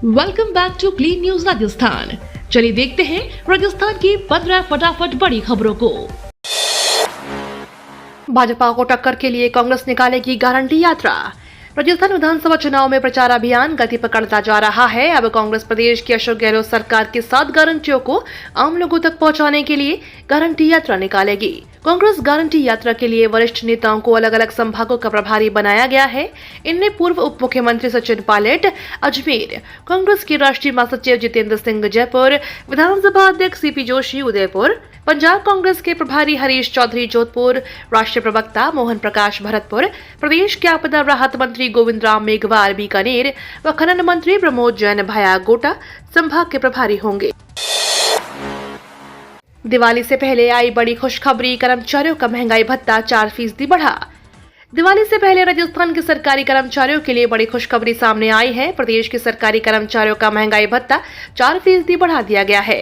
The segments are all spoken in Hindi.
Welcome back to clean news Rajasthan. चलिए देखते हैं राजस्थान की 15 फटाफट बड़ी खबरों को। भाजपा को टक्कर के लिए कांग्रेस निकालेगी गारंटी यात्रा। राजस्थान विधानसभा चुनाव में प्रचार अभियान गति पकड़ता जा रहा है। अब कांग्रेस प्रदेश की अशोक गहलोत सरकार की 7 गारंटियों को आम लोगों तक पहुंचाने के लिए गारंटी यात्रा निकालेगी। कांग्रेस गारंटी यात्रा के लिए वरिष्ठ नेताओं को अलग अलग संभागों का प्रभारी बनाया गया है। इनमें पूर्व उप मुख्यमंत्री सचिन पायलट अजमेर, कांग्रेस के राष्ट्रीय महासचिव जितेंद्र सिंह जयपुर, विधानसभा अध्यक्ष सीपी जोशी उदयपुर, पंजाब कांग्रेस के प्रभारी हरीश चौधरी जोधपुर, राष्ट्रीय प्रवक्ता मोहन प्रकाश भरतपुर, प्रदेश के आपदा राहत मंत्री गोविंद राम मेघवाल बीकानेर व खनन मंत्री प्रमोद जैन भाया गोटा संभाग के प्रभारी होंगे। दिवाली से पहले आई बड़ी खुशखबरी, कर्मचारियों का महंगाई भत्ता 4% बढ़ा। दिवाली से पहले राजस्थान के सरकारी कर्मचारियों के लिए बड़ी खुशखबरी सामने आई है। प्रदेश के सरकारी कर्मचारियों का महंगाई भत्ता 4% बढ़ा दिया गया है।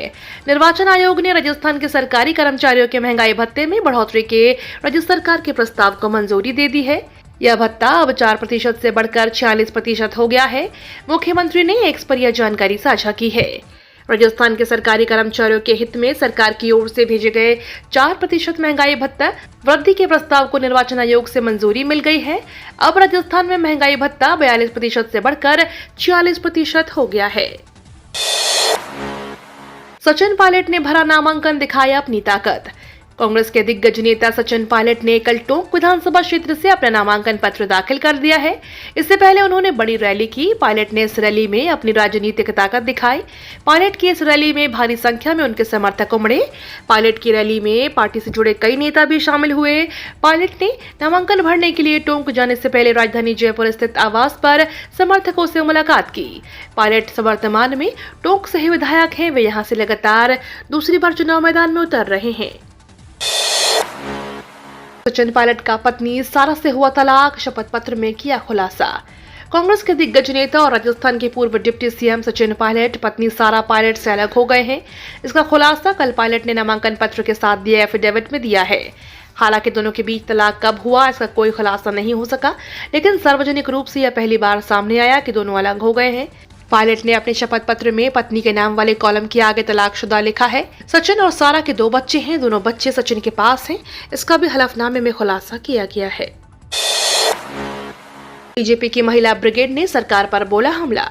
निर्वाचन आयोग ने राजस्थान के सरकारी कर्मचारियों के महंगाई भत्ते में बढ़ोतरी के राज्य सरकार के प्रस्ताव को मंजूरी दे दी है। यह भत्ता अब 4% से बढ़कर 46% हो गया है। मुख्यमंत्री ने एक्स पर यह जानकारी साझा की है। राजस्थान के सरकारी कर्मचारियों के हित में सरकार की ओर से भेजे गए 4% महंगाई भत्ता वृद्धि के प्रस्ताव को निर्वाचन आयोग से मंजूरी मिल गई है। अब राजस्थान में महंगाई भत्ता 42% से बढ़कर 46% हो गया है। सचिन पायलट ने भरा नामांकन, दिखाया अपनी ताकत। कांग्रेस के दिग्गज नेता सचिन पायलट ने कल टोंक विधानसभा क्षेत्र से अपना नामांकन पत्र दाखिल कर दिया है। इससे पहले उन्होंने बड़ी रैली की। पायलट ने इस रैली में अपनी राजनीतिक ताकत दिखाई। पायलट की इस रैली में भारी संख्या में उनके समर्थक उमड़े। पायलट की रैली में पार्टी से जुड़े कई नेता भी शामिल हुए। पायलट ने नामांकन भरने के लिए टोंक जाने से पहले राजधानी जयपुर स्थित आवास पर समर्थकों से मुलाकात की। पायलट वर्तमान में टोंक से ही विधायक हैं। वे यहां से लगातार दूसरी बार चुनाव मैदान में उतर रहे हैं। सचिन पायलट का पत्नी सारा से हुआ तलाक, शपथ पत्र में किया खुलासा। कांग्रेस के दिग्गज नेता और राजस्थान के पूर्व डिप्टी सीएम सचिन पायलट पत्नी सारा पायलट से अलग हो गए हैं। इसका खुलासा कल पायलट ने नामांकन पत्र के साथ दिए एफिडेविट में दिया है। हालांकि दोनों के बीच तलाक कब हुआ इसका कोई खुलासा नहीं हो सका, लेकिन सार्वजनिक रूप से यह पहली बार सामने आया कि दोनों अलग हो गए हैं। पायलट ने अपने शपथ पत्र में पत्नी के नाम वाले कॉलम के आगे तलाकशुदा लिखा है। सचिन और सारा के 2 बच्चे हैं। दोनों बच्चे सचिन के पास हैं। इसका भी हलफनामे में खुलासा किया गया है। बीजेपी की महिला ब्रिगेड ने सरकार पर बोला हमला।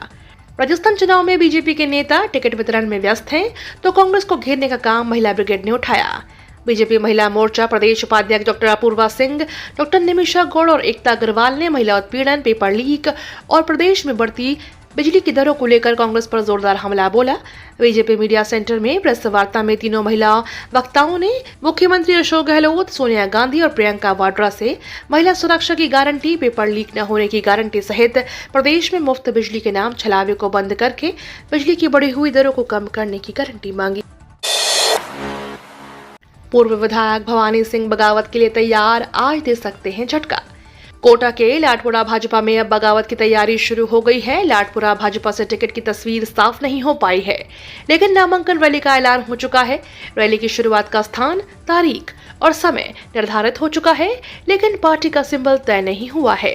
राजस्थान चुनाव में बीजेपी के नेता टिकट वितरण में व्यस्त हैं, तो कांग्रेस को घेरने का काम महिला ब्रिगेड ने उठाया। बीजेपी महिला मोर्चा प्रदेश उपाध्यक्ष डॉक्टर अपूर्वा सिंह, डॉक्टर निमिषा गौड़ और एकता अग्रवाल ने महिला उत्पीड़न, पेपर लीक और प्रदेश में बढ़ती बिजली की दरों को लेकर कांग्रेस पर जोरदार हमला बोला। बीजेपी मीडिया सेंटर में प्रेस वार्ता में तीनों महिला वक्ताओं ने मुख्यमंत्री अशोक गहलोत, सोनिया गांधी और प्रियंका वाड्रा से महिला सुरक्षा की गारंटी, पेपर लीक न होने की गारंटी सहित प्रदेश में मुफ्त बिजली के नाम छलावे को बंद करके बिजली की बढ़ी हुई दरों को कम करने की गारंटी मांगी। पूर्व विधायक भवानी सिंह बगावत के लिए तैयार, आज दे सकते हैं झटका। कोटा के लाडपुरा भाजपा में अब बगावत की तैयारी शुरू हो गई है। लाडपुरा भाजपा से टिकट की तस्वीर साफ नहीं हो पाई है, लेकिन नामांकन रैली का ऐलान हो चुका है। रैली की शुरुआत का स्थान, तारीख और समय निर्धारित हो चुका है, लेकिन पार्टी का सिंबल तय नहीं हुआ है।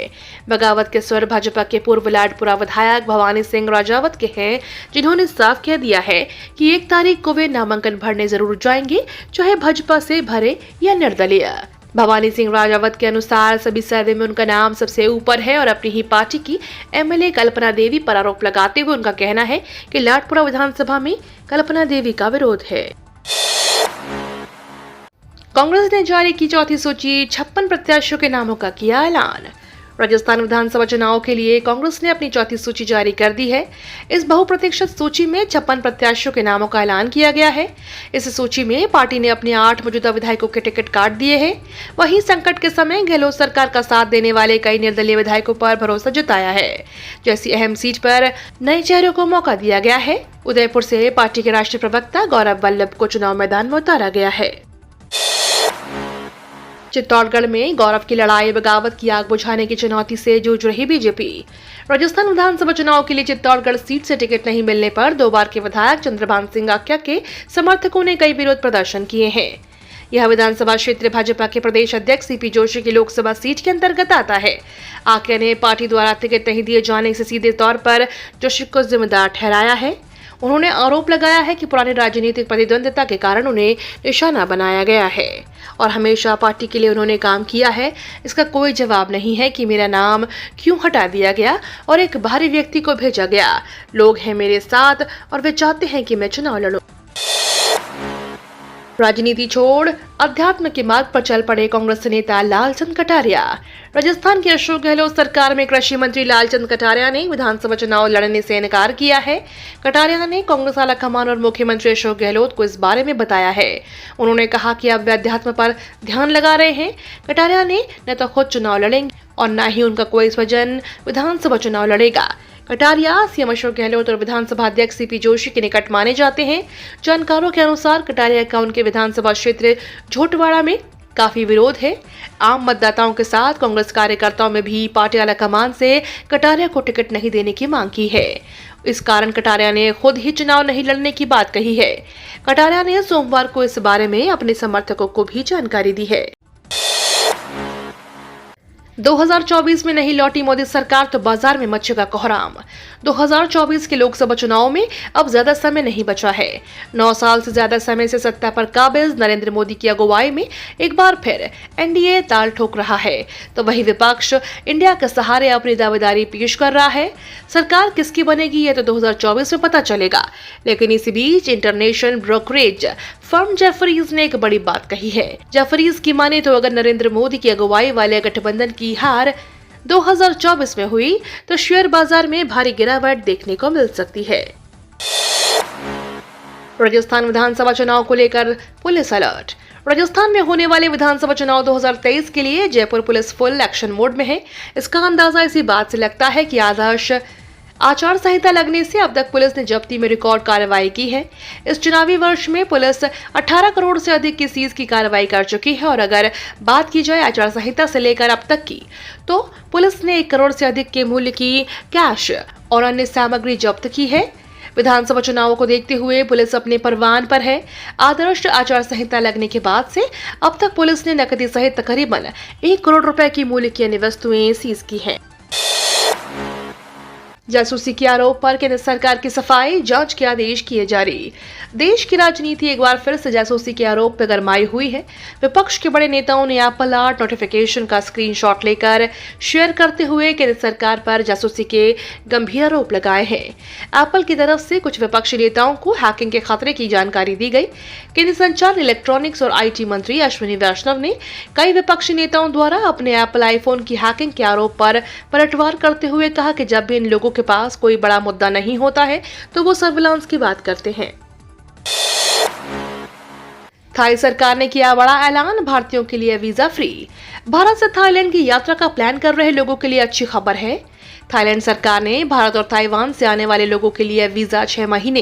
बगावत के स्वर भाजपा के पूर्व लाडपुरा विधायक भवानी सिंह राजावत के हैं, जिन्होंने साफ कह दिया है कि 1 तारीख को वे नामांकन भरने जरूर जाएंगे, चाहे भाजपा से भरे या निर्दलीय। भवानी सिंह राजावत के अनुसार सभी सर्वे में उनका नाम सबसे ऊपर है और अपनी ही पार्टी की एमएलए कल्पना देवी पर आरोप लगाते हुए उनका कहना है कि लाडपुरा विधानसभा में कल्पना देवी का विरोध है। कांग्रेस ने जारी की चौथी सूची, 56 प्रत्याशियों के नामों का किया ऐलान। राजस्थान विधानसभा चुनाव के लिए कांग्रेस ने अपनी चौथी सूची जारी कर दी है। इस बहुप्रतीक्षित सूची में 56 प्रत्याशियों के नामों का ऐलान किया गया है। इस सूची में पार्टी ने अपने 8 मौजूदा विधायकों के टिकट काट दिए हैं। वहीं संकट के समय गहलोत सरकार का साथ देने वाले कई निर्दलीय विधायकों पर भरोसा जताया है। जैसी अहम सीट पर नए चेहरों को मौका दिया गया है। उदयपुर से पार्टी के राष्ट्रीय प्रवक्ता गौरव वल्लभ को चुनाव मैदान में उतारा गया है। चित्तौड़गढ़ में गौरव की लड़ाई, बगावत की आग बुझाने की चुनौती से जूझ रही बीजेपी। राजस्थान विधानसभा चुनाव के लिए चित्तौड़गढ़ सीट से टिकट नहीं मिलने पर 2 बार के विधायक चंद्रभान सिंह आक्या के समर्थकों ने कई विरोध प्रदर्शन किए हैं। यह विधानसभा क्षेत्र भाजपा के प्रदेश अध्यक्ष सीपी जोशी की लोकसभा सीट के अंतर्गत आता है। आके ने पार्टी द्वारा टिकट नहीं दिए जाने से सीधे तौर पर जोशी को जिम्मेदार ठहराया है। उन्होंने आरोप लगाया है कि पुरानी राजनीतिक प्रतिद्वंद्विता के कारण उन्हें निशाना बनाया गया है और हमेशा पार्टी के लिए उन्होंने काम किया है। इसका कोई जवाब नहीं है कि मेरा नाम क्यों हटा दिया गया और एक बाहरी व्यक्ति को भेजा गया। लोग हैं मेरे साथ और वे चाहते हैं कि मैं चुनाव लड़ूं। राजनीति छोड़ अध्यात्म के मार्ग पर चल पड़े कांग्रेस नेता लालचंद कटारिया। राजस्थान की अशोक गहलोत सरकार में कृषि मंत्री लालचंद कटारिया ने विधानसभा चुनाव लड़ने से इनकार किया है। कटारिया ने कांग्रेस आलाकमान और मुख्यमंत्री अशोक गहलोत को इस बारे में बताया है। उन्होंने कहा कि अब वे अध्यात्म पर ध्यान लगा रहे हैं। कटारिया ने न तो खुद चुनाव लड़ेंगे और न ही उनका कोई स्वजन विधानसभा चुनाव लड़ेगा। कटारिया सीएम अशोक गहलोत और विधानसभा अध्यक्ष सीपी जोशी के निकट माने जाते हैं। जानकारों के अनुसार कटारिया का उनके विधानसभा क्षेत्र झोटवाड़ा में काफी विरोध है। आम मतदाताओं के साथ कांग्रेस कार्यकर्ताओं में भी पार्टी आलाकमान से कटारिया को टिकट नहीं देने की मांग की है। इस कारण कटारिया ने खुद ही चुनाव नहीं लड़ने की बात कही है। कटारिया ने सोमवार को इस बारे में अपने समर्थकों को भी जानकारी दी है। 2024 में नहीं लौटी मोदी सरकार तो बाजार में मचेगा कोहराम। 2024 के लोकसभा चुनाव में अब ज्यादा समय नहीं बचा है। 9 साल से ज्यादा समय से सत्ता पर काबिज नरेंद्र मोदी की अगुवाई में एक बार फिर एनडीए ताल ठोक रहा है, तो वही विपक्ष इंडिया के सहारे अपनी दावेदारी पेश कर रहा है। सरकार किसकी बनेगी यह तो 2024 में पता चलेगा, लेकिन इसी बीच इंटरनेशनल ब्रोकरेज फर्म जेफरीज ने एक बड़ी बात कही है। जेफरीज की माने तो अगर नरेंद्र मोदी की अगुवाई वाले गठबंधन की हार 2024 में हुई तो शेयर बाजार में भारी गिरावट देखने को मिल सकती है। राजस्थान विधानसभा चुनाव को लेकर पुलिस अलर्ट। राजस्थान में होने वाले विधानसभा चुनाव 2023 के लिए Jaipur police full action mode में है। इसका अंदाजा इसी बात से लगता है कि आदर्श आचार संहिता लगने से अब तक पुलिस ने जब्ती में रिकॉर्ड कार्रवाई की है। इस चुनावी वर्ष में पुलिस 18 करोड़ से अधिक की सीज की कार्रवाई कर चुकी है और अगर बात की जाए आचार संहिता से लेकर अब तक की, तो पुलिस ने 1 करोड़ से अधिक के मूल्य की कैश और अन्य सामग्री जब्त की है। विधानसभा चुनावों को देखते हुए पुलिस अपने परवान पर है। आदर्श आचार संहिता लगने के बाद से अब तक पुलिस ने नकदी सहित तकरीबन 1 करोड़ रुपए की मूल्य की अन्य वस्तुएं सीज की हैं। जासूसी के आरोप पर केंद्र सरकार की सफाई, जांच के आदेश किए जारी। देश की राजनीति एक बार फिर से जासूसी के आरोप पर गरमाई हुई है। विपक्ष के बड़े नेताओं ने एप्पल आर्ट नोटिफिकेशन का स्क्रीनशॉट लेकर शेयर करते हुए केंद्र सरकार पर जासूसी के गंभीर आरोप लगाए हैं। एप्पल की तरफ से कुछ विपक्षी नेताओं को हैकिंग के खतरे की जानकारी दी गई। केंद्र संचार, इलेक्ट्रॉनिक्स और आईटी मंत्री अश्विनी वैष्णव ने कई विपक्षी नेताओं द्वारा अपने एप्पल आईफोन की हैकिंग के आरोप पर पलटवार करते हुए कहा कि जब भी इन लोगों के पास कोई बड़ा मुद्दा नहीं होता है तो वो सर्विलांस की बात करते हैं। थाई सरकार ने किया बड़ा ऐलान, भारतीयों के लिए वीजा फ्री। भारत से थाईलैंड की यात्रा का प्लान कर रहे लोगों के लिए अच्छी खबर है। थाईलैंड सरकार ने भारत और ताइवान से आने वाले लोगों के लिए वीजा 6 महीने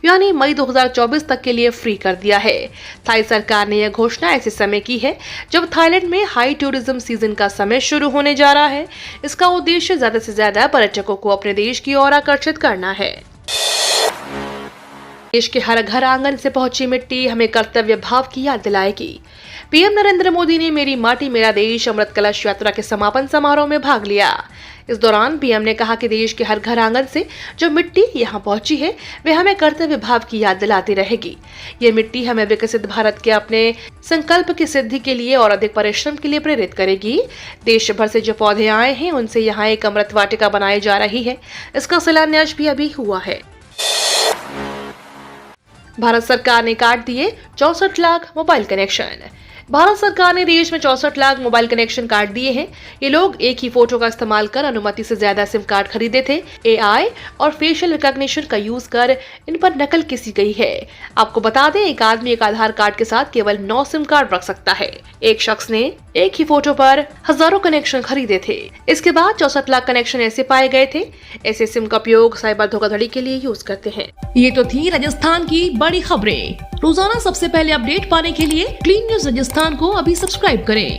यानी मई 2024 तक के लिए फ्री कर दिया है। थाई सरकार ने यह घोषणा ऐसे समय की है जब थाईलैंड में हाई टूरिज्म सीजन का समय शुरू होने जा रहा है। इसका उद्देश्य ज्यादा से ज्यादा पर्यटकों को अपने देश की ओर आकर्षित करना है। देश के हर घर आंगन से पहुंची मिट्टी हमें कर्तव्य भाव की याद दिलाएगी। पीएम नरेंद्र मोदी ने मेरी माटी मेरा देश अमृत कलश यात्रा के समापन समारोह में भाग लिया। इस दौरान पीएम ने कहा कि देश के हर घर आंगन से जो मिट्टी यहां पहुंची है वे हमें कर्तव्य भाव की याद दिलाती रहेगी। ये मिट्टी हमें विकसित भारत के अपने संकल्प की सिद्धि के लिए और अधिक परिश्रम के लिए प्रेरित करेगी। देश भर से जो पौधे आए हैं उनसे यहाँ एक अमृत वाटिका बनाई जा रही है। इसका शिलान्यास भी अभी हुआ है। भारत सरकार ने काट दिए 64 लाख मोबाइल कनेक्शन। भारत सरकार ने देश में 64 लाख मोबाइल कनेक्शन काट दिए हैं। ये लोग एक ही फोटो का इस्तेमाल कर अनुमति से ज्यादा सिम कार्ड खरीदे थे। एआई और फेशियल रिकॉग्निशन का यूज कर इन पर नकल की गई है। आपको बता दें, एक आदमी एक आधार कार्ड के साथ केवल 9 सिम कार्ड रख सकता है। एक शख्स ने एक ही फोटो पर हजारों कनेक्शन खरीदे थे। इसके बाद 64 लाख कनेक्शन ऐसे पाए गए थे। ऐसे सिम का उपयोग साइबर धोखाधड़ी के लिए यूज करते हैं। ये तो थी राजस्थान की बड़ी खबरें। रोजाना सबसे पहले अपडेट पाने के लिए क्लीन न्यूज राजस्थान को अभी सब्सक्राइब करें।